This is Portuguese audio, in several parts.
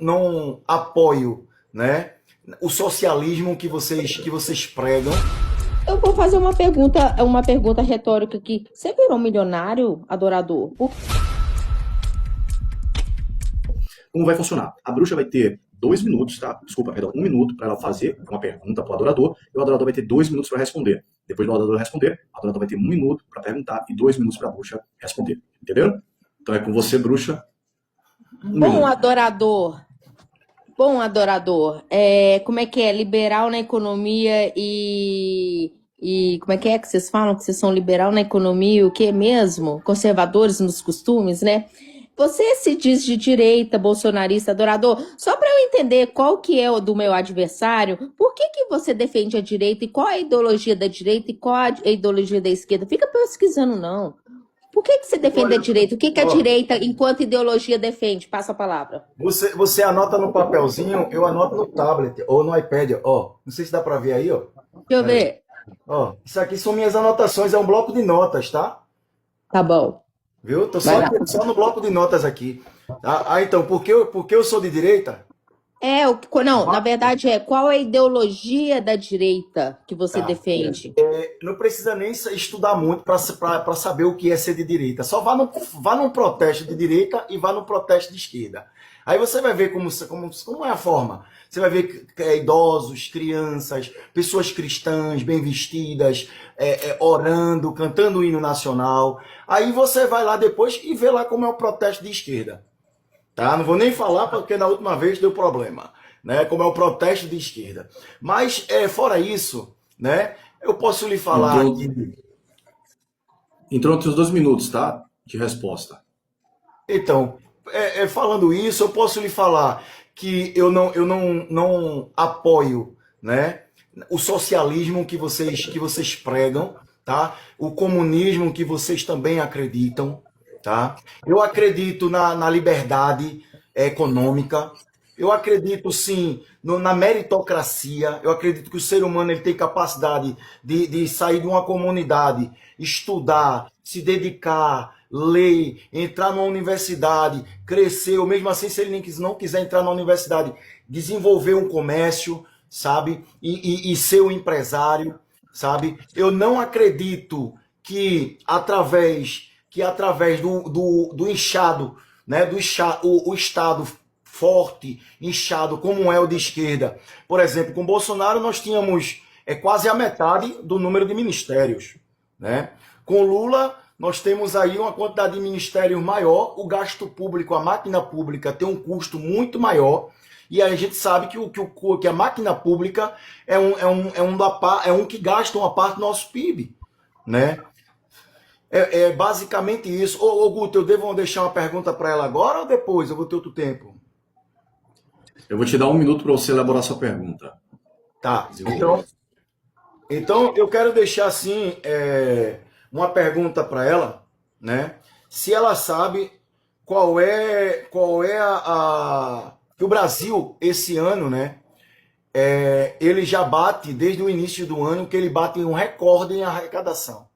não apoio, né, o socialismo que vocês pregam. Eu vou fazer uma pergunta retórica aqui. Você virou um milionário, adorador? Como vai funcionar? A bruxa vai ter 2 minutos, tá? Desculpa, perdão, 1 minuto para ela fazer uma pergunta para o adorador, e o adorador vai ter 2 minutos para responder. Depois do adorador responder, o adorador vai ter 1 minuto para perguntar e 2 minutos para a bruxa responder. Entenderam? Então é com você, bruxa. Bom adorador. Bom adorador. Como é que é? Liberal na economia e como é que vocês falam que vocês são liberal na economia e o que mesmo? Conservadores nos costumes, né? Você se diz de direita, bolsonarista, adorador. Só para eu entender qual que é o do meu adversário, por que você defende a direita e qual é a ideologia da direita e qual a ideologia da esquerda? Fica pesquisando, não. Por que você defende a direita? O que a direita, enquanto ideologia, defende? Passa a palavra. Você anota no papelzinho, eu anoto no tablet ou no iPad, ó. Não sei se dá para ver aí, ó. Deixa eu ver. Ó, isso aqui são minhas anotações, é um bloco de notas, tá? Tá bom. Viu? Tô Vai lá. só no bloco de notas aqui. Tá? Então, porque eu sou de direita? Não, na verdade qual é a ideologia da direita que você Tá. defende? Não precisa nem estudar muito para saber o que é ser de direita. Só vá num protesto de direita e vá num protesto de esquerda. Aí você vai ver como é a forma. Você vai ver idosos, crianças, pessoas cristãs, bem vestidas, orando, cantando o hino nacional. Aí você vai lá depois e vê lá como é o protesto de esquerda. Tá? Não vou nem falar porque na última vez deu problema, né? Como é o protesto de esquerda. Mas, fora isso, né? Eu posso lhe falar Entrou entre os 2 minutos, tá? De resposta. Então, falando isso, eu posso lhe falar que eu não apoio, né, o socialismo que vocês pregam, tá? O comunismo que vocês também acreditam, tá? Eu acredito na liberdade econômica. Eu acredito, sim, na meritocracia. Eu acredito que o ser humano ele tem capacidade de sair de uma comunidade, estudar, se dedicar, ler, entrar numa universidade, crescer, ou mesmo assim, se ele não quiser entrar na universidade, desenvolver um comércio, sabe? E ser um empresário, sabe? Eu não acredito que através do inchado, né? O Estado forte, inchado, como é o de esquerda. Por exemplo, com Bolsonaro nós tínhamos quase a metade do número de ministérios, né? Com Lula nós temos aí uma quantidade de ministérios maior, o gasto público, a máquina pública tem um custo muito maior, e aí a gente sabe que a máquina pública é um que gasta uma parte do nosso PIB, né? É basicamente isso. Ô Guto, eu devo deixar uma pergunta para ela agora ou depois? Eu vou ter outro tempo. Eu vou te dar 1 minuto para você elaborar sua pergunta. Tá. Então eu quero deixar assim uma pergunta para ela, né? Se ela sabe qual é que o Brasil esse ano, né? Ele já bate desde o início do ano que ele bate um recorde em arrecadação,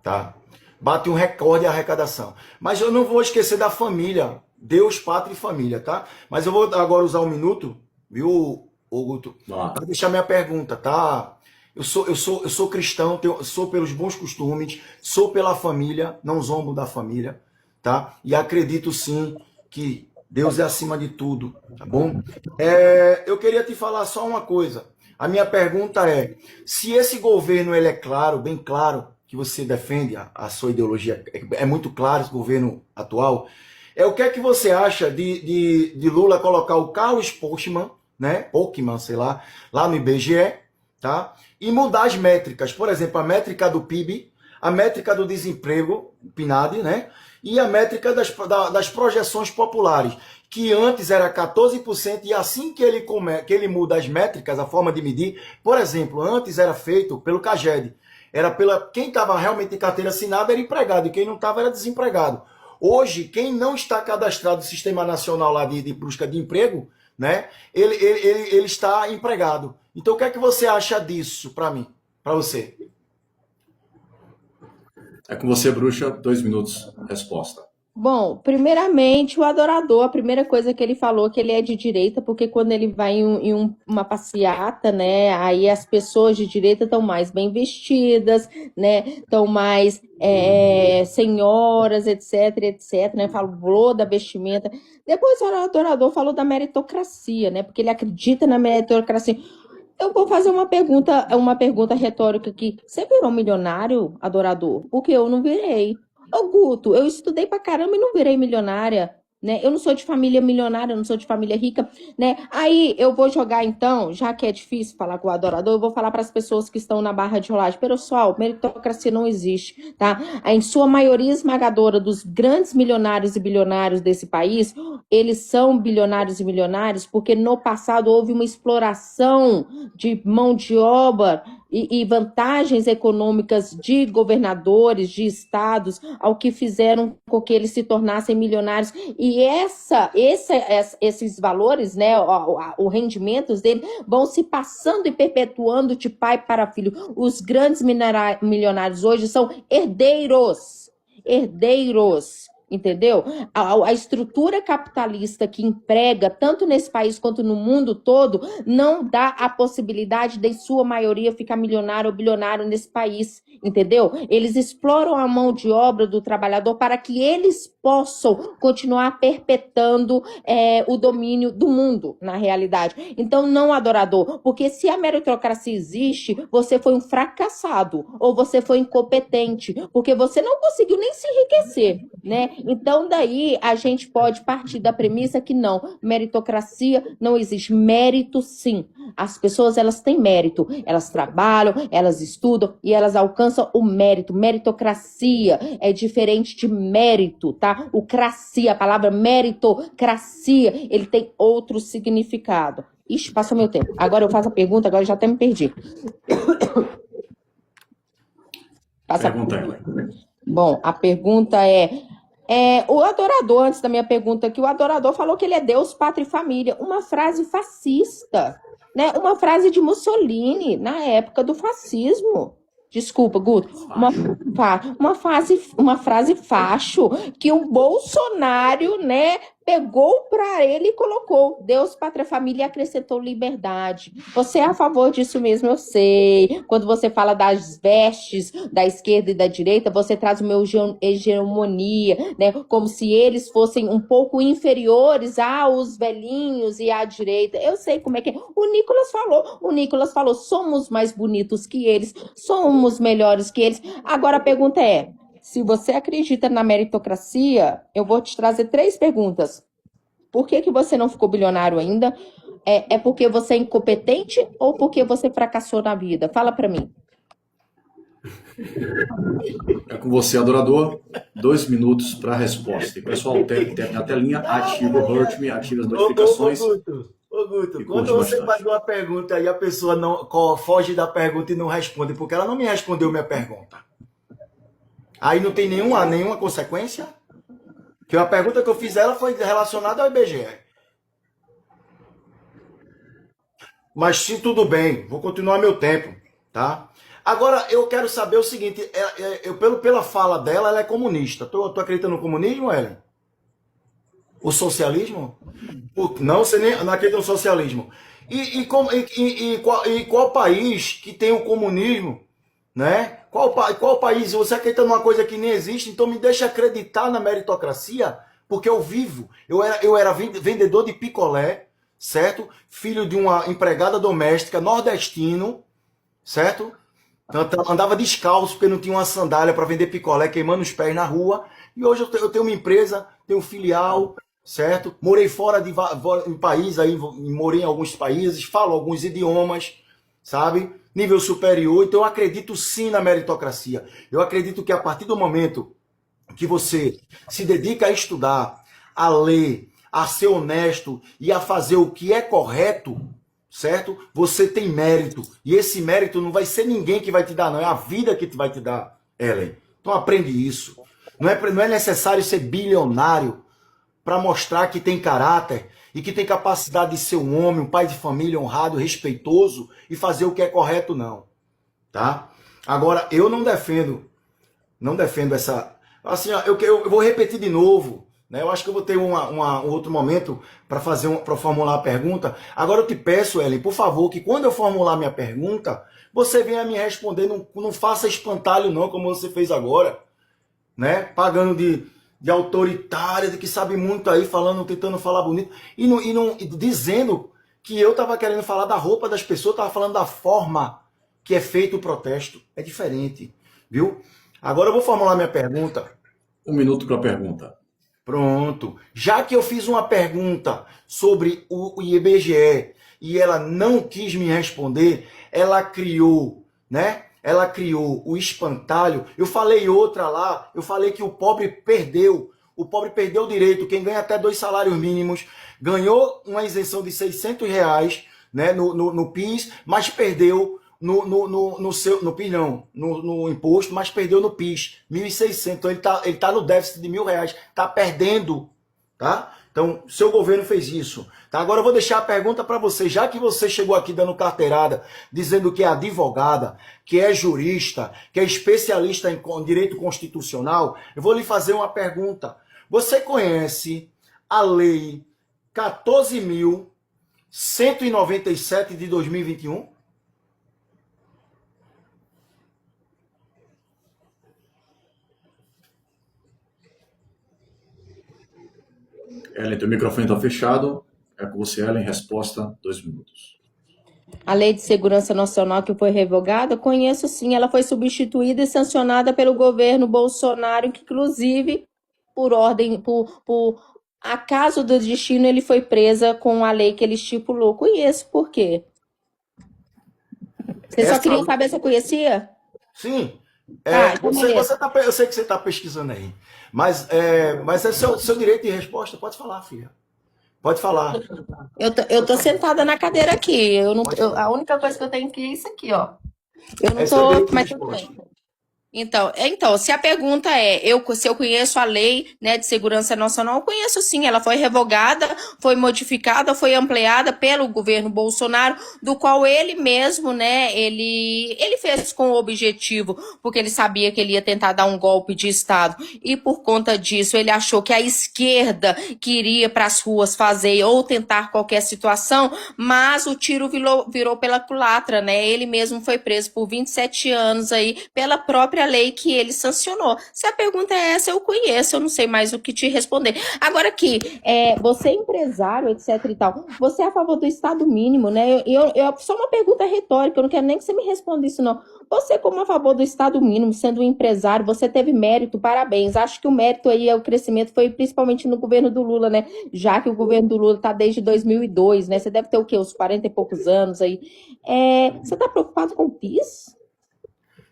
tá? Bate um recorde em arrecadação. Mas eu não vou esquecer da família, Deus, pátria e família, tá? Mas eu vou agora usar 1 minuto, viu, Guto, para deixar minha pergunta, tá? Eu sou cristão, sou pelos bons costumes, sou pela família, não zombo da família, tá? E acredito sim que Deus é acima de tudo, tá bom? Eu queria te falar só uma coisa. A minha pergunta é, se esse governo ele é claro, bem claro, que você defende a sua ideologia, é muito claro esse governo atual, o que é que você acha de Lula colocar o Carlos Postman, né? Pokémon, sei lá no IBGE, tá? E mudar as métricas, por exemplo, a métrica do PIB, a métrica do desemprego, PNAD, né? E a métrica das projeções populares, que antes era 14%, e assim que ele muda as métricas, a forma de medir, por exemplo, antes era feito pelo CAGED, quem estava realmente em carteira assinada era empregado, e quem não estava era desempregado. Hoje, quem não está cadastrado no Sistema Nacional lá de busca de emprego, né? Ele está empregado. Então, o que é que você acha disso para mim, para você? É com você, bruxa. 2 minutos. Resposta. Bom, primeiramente, o adorador, a primeira coisa que ele falou que ele é de direita, porque quando ele vai uma passeata, né, aí as pessoas de direita estão mais bem vestidas, né, estão mais senhoras, etc, né, falou da vestimenta. Depois o adorador falou da meritocracia, né, porque ele acredita na meritocracia. Eu vou fazer uma pergunta retórica aqui. Você virou milionário, adorador? Porque eu não virei. Ô, Guto, eu estudei pra caramba e não virei milionária, né? Eu não sou de família milionária, eu não sou de família rica, né? Aí eu vou jogar então, já que é difícil falar com o adorador, eu vou falar para as pessoas que estão na barra de rolagem. Pessoal, meritocracia não existe, tá? Em sua maioria esmagadora dos grandes milionários e bilionários desse país, eles são bilionários e milionários porque no passado houve uma exploração de mão de obra e vantagens econômicas de governadores, de estados, ao que fizeram com que eles se tornassem milionários. E esses valores, né, os rendimentos dele, vão se passando e perpetuando de pai para filho. Os grandes milionários hoje são herdeiros. Herdeiros. Entendeu? A estrutura capitalista que emprega, tanto nesse país quanto no mundo todo, não dá a possibilidade de sua maioria ficar milionário ou bilionário nesse país, entendeu? Eles exploram a mão de obra do trabalhador para que eles possam continuar perpetuando o domínio do mundo, na realidade. Então, não, adorador, porque se a meritocracia existe, você foi um fracassado, ou você foi incompetente, porque você não conseguiu nem se enriquecer, né? Então, daí, a gente pode partir da premissa que não, meritocracia não existe. Mérito, sim. As pessoas, elas têm mérito. Elas trabalham, elas estudam e elas alcançam o mérito. Meritocracia é diferente de mérito, tá? O cracia, a palavra meritocracia, ele tem outro significado. Ixi, passou meu tempo. Agora eu faço a pergunta, agora eu já até me perdi. Pergunta ela. Bom, a pergunta o adorador, antes da minha pergunta aqui, o adorador falou que ele é Deus, pátria e família. Uma frase fascista, né? Uma frase de Mussolini, na época do fascismo. Desculpa, Guto. Uma frase facho que o Bolsonaro, né, pegou para ele e colocou Deus, pátria, família e acrescentou liberdade. Você é a favor disso mesmo, eu sei. Quando você fala das vestes da esquerda e da direita, você traz uma hegemonia, né? Como se eles fossem um pouco inferiores aos velhinhos e à direita. Eu sei como é que é. O Nicolas falou, somos mais bonitos que eles, somos melhores que eles. Agora a pergunta é, se você acredita na meritocracia, eu vou te trazer 3 perguntas. Por que você não ficou bilionário ainda? É porque você é incompetente ou porque você fracassou na vida? Fala para mim. É com você, adorador. 2 minutos para a resposta. E, pessoal, tem a telinha, ativa o Hurt Me, ativa as notificações. Ô, Guto, quando você faz uma pergunta e a pessoa não foge da pergunta e não responde, porque ela não me respondeu minha pergunta. Aí não tem nenhuma consequência? Que a pergunta que eu fiz ela foi relacionada ao IBGE. Mas se tudo bem, vou continuar meu tempo, tá? Agora, eu quero saber o seguinte, pela fala dela, ela é comunista. Tu acredita no comunismo, Ellen? O socialismo? Não, você não acredita no socialismo. E qual país que tem o comunismo, né? Qual país? Você acredita numa coisa que nem existe? Então me deixa acreditar na meritocracia, porque eu vivo. Eu era vendedor de picolé, certo? Filho de uma empregada doméstica, nordestino, certo? Então, andava descalço porque não tinha uma sandália para vender picolé, queimando os pés na rua. E hoje eu tenho uma empresa, tenho um filial, certo? Morei fora de país, aí morei em alguns países, falo alguns idiomas, sabe? Nível superior. Então eu acredito sim na meritocracia. Eu acredito que a partir do momento que você se dedica a estudar, a ler, a ser honesto e a fazer o que é correto, certo? Você tem mérito. E esse mérito não vai ser ninguém que vai te dar, não. É a vida que vai te dar, Ellen. Então aprende isso. Não é necessário ser bilionário para mostrar que tem caráter e que tem capacidade de ser um homem, um pai de família honrado, respeitoso e fazer o que é correto, não. Tá? Agora, eu não defendo Assim, ó, eu vou repetir de novo, né? Eu acho que eu vou ter um outro momento para para formular a pergunta. Agora eu te peço, Ellen, por favor, que quando eu formular minha pergunta, você venha me responder, não faça espantalho não, como você fez agora, né? Pagando de autoritária, de que sabe muito aí, falando, tentando falar bonito, e dizendo que eu estava querendo falar da roupa das pessoas, estava falando da forma que é feito o protesto. É diferente, viu? Agora eu vou formular minha pergunta. 1 minuto para a pergunta. Pronto. Já que eu fiz uma pergunta sobre o IBGE e ela não quis me responder, ela criou, né? Ela criou o espantalho. Eu falei outra lá, eu falei que o pobre perdeu. O pobre perdeu o direito. Quem ganha até 2 salários mínimos ganhou uma isenção de R$ 600, né, no PIS, mas perdeu no PIS não, no imposto, mas perdeu no PIS, 1.600. Então ele tá no déficit de R$ 1.000, tá perdendo, tá? Então, seu governo fez isso. Tá? Agora eu vou deixar a pergunta para você, já que você chegou aqui dando carteirada, dizendo que é advogada, que é jurista, que é especialista em direito constitucional, eu vou lhe fazer uma pergunta. Você conhece a lei 14.197 de 2021? Ellen, teu microfone está fechado. É com você, Ellen. Resposta, 2 minutos. A Lei de Segurança Nacional que foi revogada, conheço sim, ela foi substituída e sancionada pelo governo Bolsonaro, que inclusive, por acaso do destino, ele foi presa com a lei que ele estipulou. Conheço, por quê? Você só queria saber se eu conhecia? Sim. Então beleza. Eu sei que você está pesquisando aí, mas é seu direito de resposta. Pode falar, filha. Pode falar. Eu tô sentada na cadeira aqui. A única coisa que eu tenho aqui é isso aqui, ó. Eu não tô. Mas tudo bem. Então, se a pergunta é, se eu conheço a lei, né, de segurança nacional, eu conheço sim, ela foi revogada, foi modificada, foi ampliada pelo governo Bolsonaro, do qual ele mesmo, né, ele fez com o objetivo, porque ele sabia que ele ia tentar dar um golpe de Estado, e por conta disso ele achou que a esquerda queria para as ruas fazer ou tentar qualquer situação, mas o tiro virou pela culatra, né, ele mesmo foi preso por 27 anos aí, pela própria lei que ele sancionou. Se a pergunta é essa, eu conheço, eu não sei mais o que te responder. Agora aqui, você é empresário, etc e tal, você é a favor do Estado mínimo, né? Só uma pergunta retórica, eu não quero nem que você me responda isso, não. Você, como a favor do Estado mínimo, sendo um empresário, você teve mérito, parabéns. Acho que o mérito aí, o crescimento foi principalmente no governo do Lula, né? Já que o governo do Lula está desde 2002, né? Você deve ter o quê? Uns 40 e poucos anos aí. Você está preocupado com o PIS?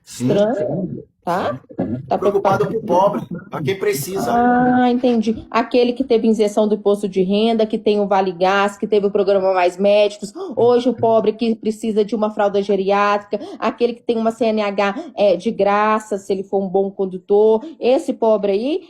Estranho, tá? Tá Preocupado com o pobre, a quem precisa. Ah, entendi. Aquele que teve isenção do imposto de renda, que tem o Vale Gás, que teve o programa Mais Médicos, hoje o pobre que precisa de uma fralda geriátrica, aquele que tem uma CNH de graça, se ele for um bom condutor, esse pobre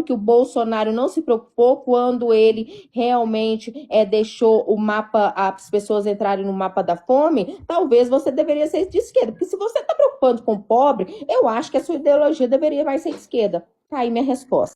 que o Bolsonaro não se preocupou quando ele realmente deixou o mapa, as pessoas entrarem no mapa da fome, talvez você deveria ser de esquerda, porque se você está preocupando com o pobre, eu acho que a sua ideologia deveria mais ser de esquerda. Tá aí minha resposta.